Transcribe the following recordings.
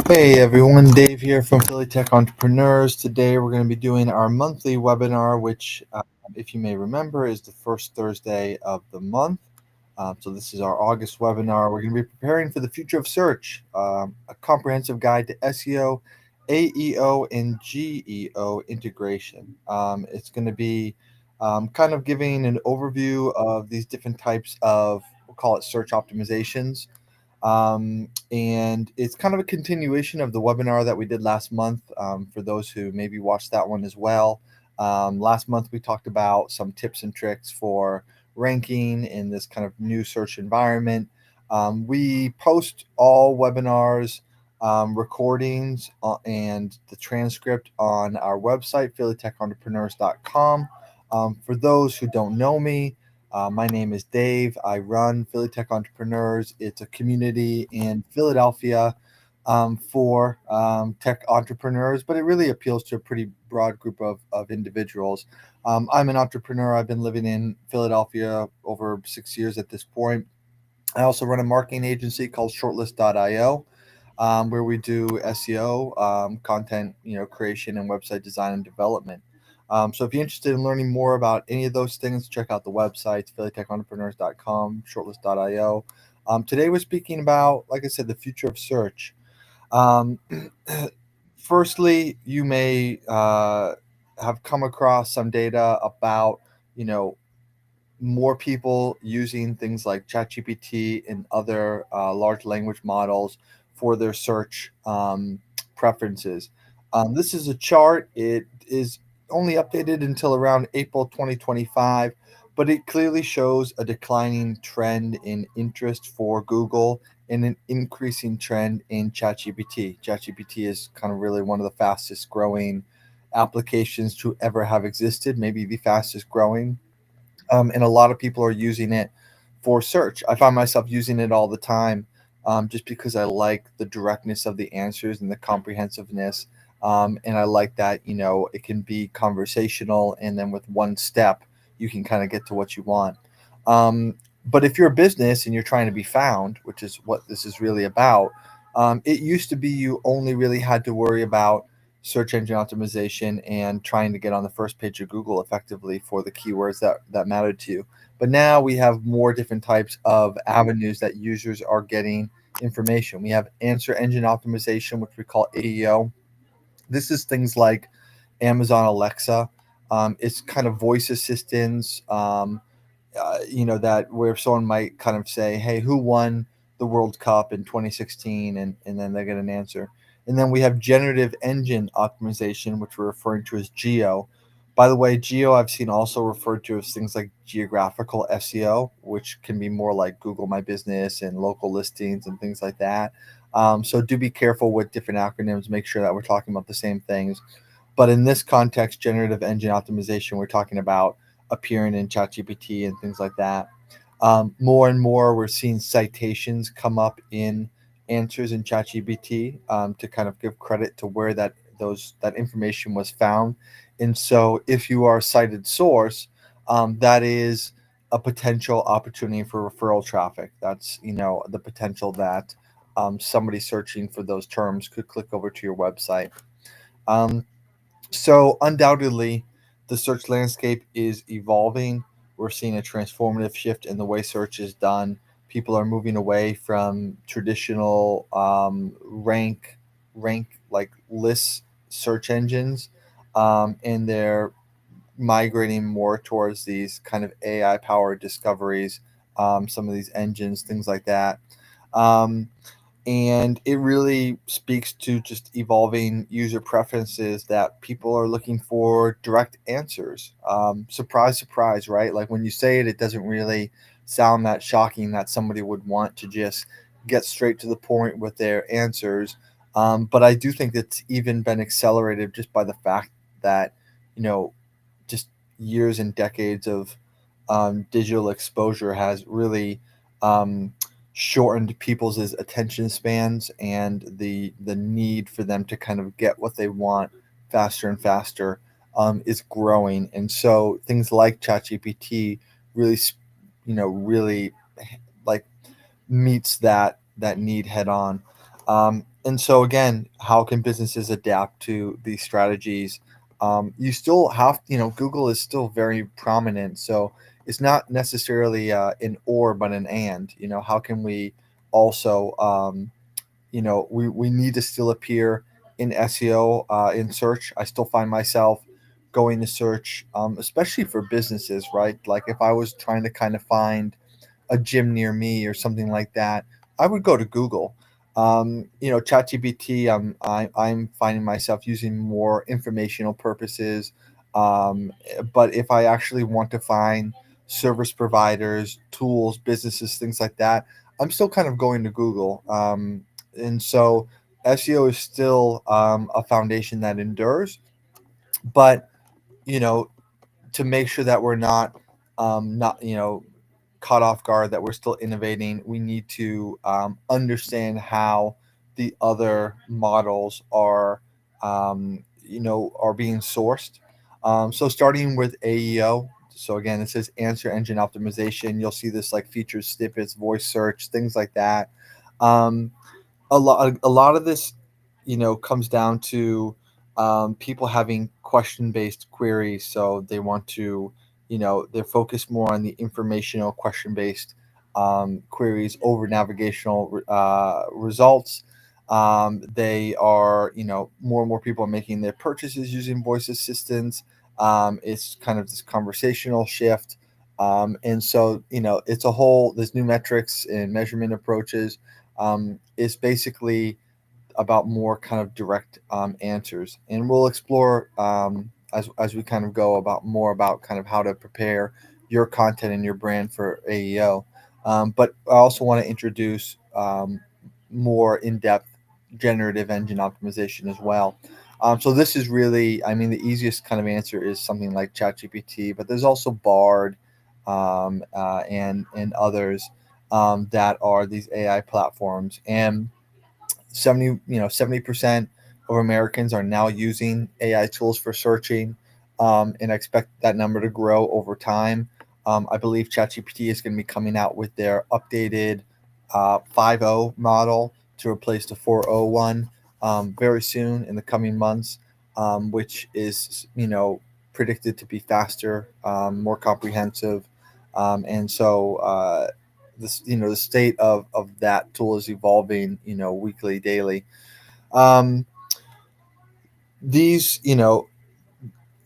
Hey everyone, Dave here from Philly Tech Entrepreneurs. Today we're going to be doing our monthly webinar, which, if you may remember, is the first Thursday of the month. So this is our August webinar. We're going to be preparing for the future of search, a comprehensive guide to SEO, AEO, and GEO integration. It's going to be kind of giving an overview of these different types of, we'll call it search optimizations. And it's kind of a continuation of the webinar that we did last month, for those who maybe watched that one as well. Last month, we talked about some tips and tricks for ranking in this kind of new search environment. We post all webinars, recordings, and the transcript on our website, phillytechentrepreneurs.com. For those who don't know me, my name is Dave. I run Philly Tech Entrepreneurs. It's a community in Philadelphia, for tech entrepreneurs, but it really appeals to a pretty broad group of individuals. I'm an entrepreneur. I've been living in Philadelphia over 6 years at this point. I also run a marketing agency called Shortlist.io, where we do SEO, content, creation, and website design and development. So if you're interested in learning more about any of those things, check out the websites, phillytechentrepreneurs.com, shortlist.io. Today we're speaking about, like I said, the future of search. Um, Firstly, you may have come across some data about, you know, more people using things like ChatGPT and other large language models for their search preferences. This is a chart. It is only updated until around April 2025, but it clearly shows a declining trend in interest for Google and an increasing trend in ChatGPT. ChatGPT is kind of really one of the fastest growing applications to ever have existed, maybe the fastest growing, and a lot of people are using it for search. I find myself using it all the time, just because I like the directness of the answers and the comprehensiveness. And I like that, it can be conversational, and then with one step, you can kind of get to what you want. But if you're a business and you're trying to be found, which is what this is really about, it used to be you only really had to worry about search engine optimization and trying to get on the first page of Google effectively for the keywords that mattered to you. But now we have more different types of avenues that users are getting information. We have answer engine optimization, which we call AEO. This is things like Amazon Alexa. It's kind of voice assistants, that where someone might kind of say, "Hey, who won the World Cup in 2016?" and then they get an answer. And then we have generative engine optimization, which we're referring to as GEO. By the way, GEO I've seen also referred to as things like geographical SEO, which can be more like Google My Business and local listings and things like that. So do be careful with different acronyms. Make sure that we're talking about the same things. But in this context, generative engine optimization, we're talking about appearing in ChatGPT and things like that. More and more, we're seeing citations come up in answers in ChatGPT, to kind of give credit to where that information was found. And so, if you are a cited source, that is a potential opportunity for referral traffic. That's the potential that somebody searching for those terms could click over to your website. Um, so undoubtedly, the search landscape is evolving. We're seeing a transformative shift in the way search is done. People are moving away from traditional rank like list search engines, and they're migrating more towards these kind of AI powered discoveries. Some of these engines, things like that. Um, and it really speaks to just evolving user preferences that people are looking for direct answers. Surprise, surprise, right? Like when you say it, it doesn't really sound that shocking that somebody would want to just get straight to the point with their answers. But I do think it's even been accelerated just by the fact that, you know, just years and decades of digital exposure has really shortened people's attention spans, and the need for them to kind of get what they want faster and faster is growing. And so things like ChatGPT really, really like meets that need head on. And so again, how can businesses adapt to these strategies? You still have, Google is still very prominent. So it's not necessarily an or, but an and. How can we also, we need to still appear in SEO, in search. I still find myself going to search, especially for businesses, right? Like if I was trying to kind of find a gym near me or something like that, I would go to Google. ChatGPT, I'm finding myself using more informational purposes. But if I actually want to find service providers, tools, businesses, things like that, I'm still kind of going to Google. And so SEO is still a foundation that endures. But, you know, to make sure that we're not caught off guard, that we're still innovating, we need to understand how the other models are being sourced. So starting with AEO. So again, it says answer engine optimization. You'll see this like features snippets, voice search, things like that. Um, a lot of this comes down to people having question based queries. So they want to, they're focused more on the informational question based queries over navigational results. They are, more and more people are making their purchases using voice assistants. It's kind of this conversational shift. And so, it's a whole, there's new metrics and measurement approaches. Is basically about more kind of direct answers, and we'll explore as we kind of go about more about kind of how to prepare your content and your brand for AEO. But I also want to introduce more in-depth generative engine optimization as well. So this is really, I mean, the easiest kind of answer is something like ChatGPT, but there's also Bard and others that are these AI platforms. And 70% of Americans are now using AI tools for searching, and I expect that number to grow over time. I believe ChatGPT is going to be coming out with their updated 5.0 model to replace the 4.0 one very soon in the coming months, which is predicted to be faster, more comprehensive, and so this the state of that tool is evolving weekly, daily. um, these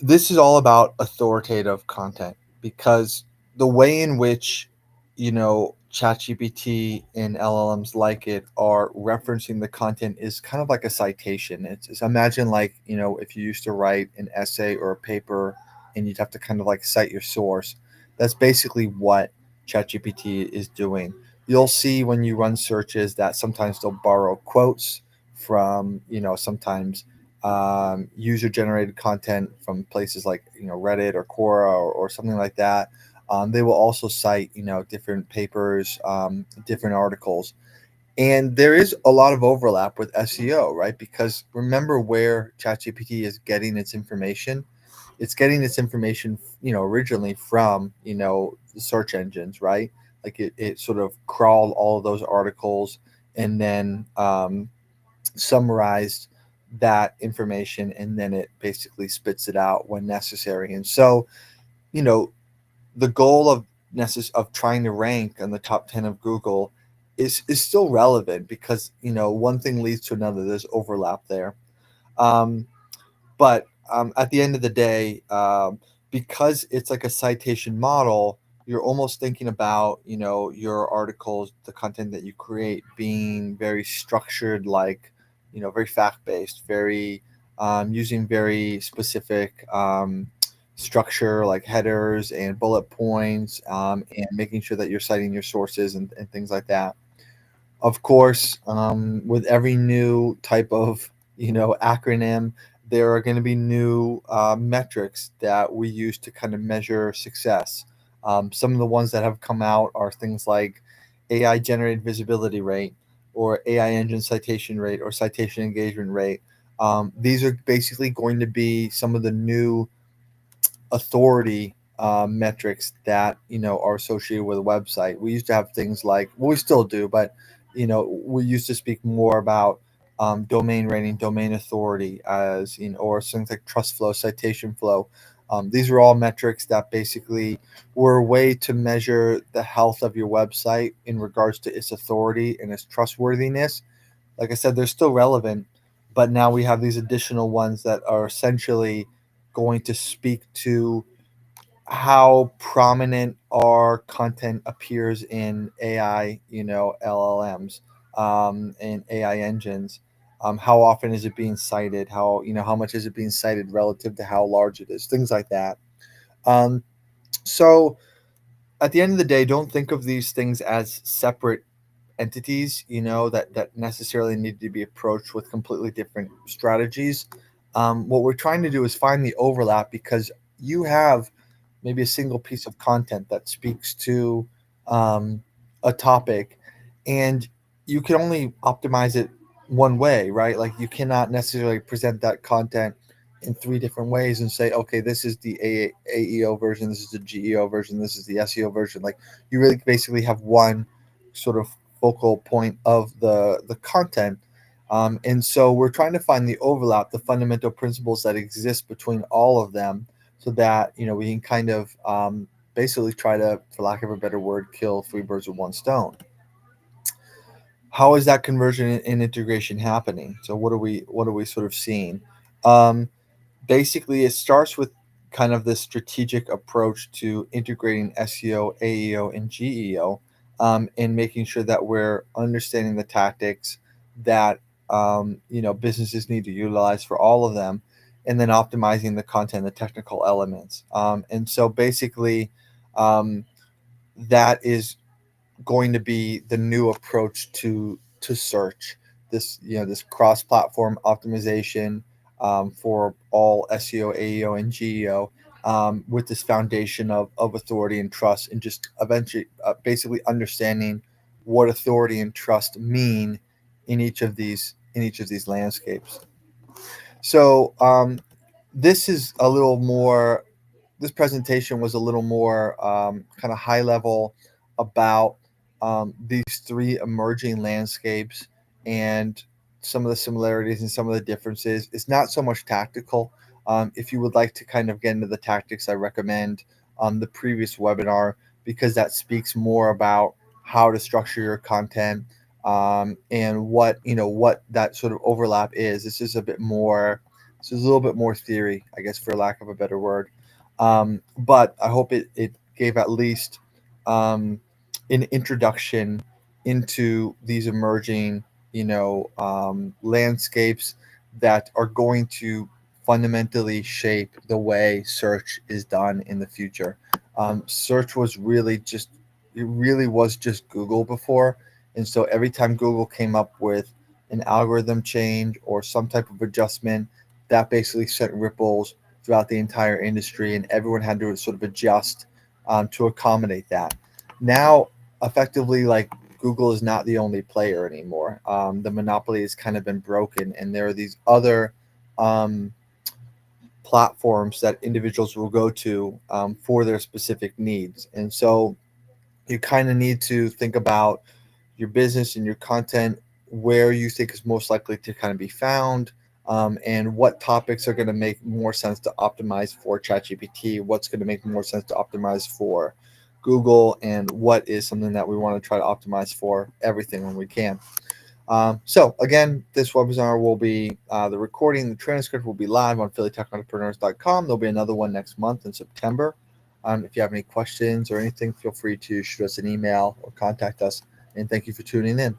this is all about authoritative content, because the way in which ChatGPT and LLMs like it are referencing the content is kind of like a citation. It's imagine, like, if you used to write an essay or a paper and you'd have to kind of like cite your source. That's basically what ChatGPT is doing. You'll see when you run searches that sometimes they'll borrow quotes from sometimes user generated content from places like Reddit or Quora, or something like that. They will also cite different papers, different articles, and there is a lot of overlap with SEO, right? Because remember where ChatGPT is getting its information. It's getting its information, originally from the search engines, right? Like it sort of crawled all of those articles and then summarized that information, and then it basically spits it out when necessary. And so, you know, the goal of trying to rank on the top 10 of Google is still relevant, because one thing leads to another. There's overlap there. Um, but at the end of the day, because it's like a citation model, you're almost thinking about your articles, the content that you create, being very structured, like very fact based, very using very specific structure, like headers and bullet points, and making sure that you're citing your sources and things like that. Of course, with every new type of acronym, there are going to be new metrics that we use to kind of measure success. Some of the ones that have come out are things like AI generated visibility rate, or AI engine citation rate, or citation engagement rate. These are basically going to be some of the new authority metrics that are associated with a website. We used to have things like, well, we still do, but we used to speak more about domain rating, domain authority, as or things like trust flow, citation flow. These are all metrics that basically were a way to measure the health of your website in regards to its authority and its trustworthiness. Like I said, they're still relevant, but now we have these additional ones that are essentially going to speak to how prominent our content appears in AI, LLMs, and AI engines. How often is it being cited? How much is it being cited relative to how large it is? Things like that. Um, so at the end of the day, don't think of these things as separate entities, that necessarily need to be approached with completely different strategies. What we're trying to do is find the overlap, because you have maybe a single piece of content that speaks to um, a topic, and you can only optimize it one way, right? Like, you cannot necessarily present that content in three different ways and say, okay, this is the AEO version, this is the GEO version, this is the SEO version. Like, you really basically have one sort of focal point of the content. And so we're trying to find the overlap, the fundamental principles that exist between all of them, so that we can kind of basically try to, for lack of a better word, kill three birds with one stone. How is that conversion and integration happening? So what are we sort of seeing? Um, Basically, it starts with kind of this strategic approach to integrating SEO, AEO, and GEO, and making sure that we're understanding the tactics that businesses need to utilize for all of them, and then optimizing the content, the technical elements. And so basically, um, that is going to be the new approach to search. This cross-platform optimization, for all SEO, AEO, and GEO, with this foundation of authority and trust, and just eventually basically understanding what authority and trust mean in each of these landscapes. So this is a little more this presentation was a little more kind of high level about these three emerging landscapes, and some of the similarities and some of the differences. It's not so much tactical. If you would like to kind of get into the tactics, I recommend the previous webinar, because that speaks more about how to structure your content, and what that sort of overlap is. This is a little bit more theory, I guess, for lack of a better word. But I hope it gave at least um, an introduction into these emerging, landscapes that are going to fundamentally shape the way search is done in the future. Search it really was just Google before. And so every time Google came up with an algorithm change or some type of adjustment, that basically sent ripples throughout the entire industry, and everyone had to sort of adjust to accommodate that. Now, effectively, like, Google is not the only player anymore. The monopoly has kind of been broken, and there are these other um, platforms that individuals will go to for their specific needs. And so you kind of need to think about your business and your content, where you think is most likely to kind of be found, and what topics are going to make more sense to optimize for ChatGPT, what's going to make more sense to optimize for Google, and what is something that we want to try to optimize for everything when we can. So again, this webinar will be the recording, the transcript will be live on phillytechentrepreneurs.com. There'll be another one next month in September. If you have any questions or anything, feel free to shoot us an email or contact us. And thank you for tuning in.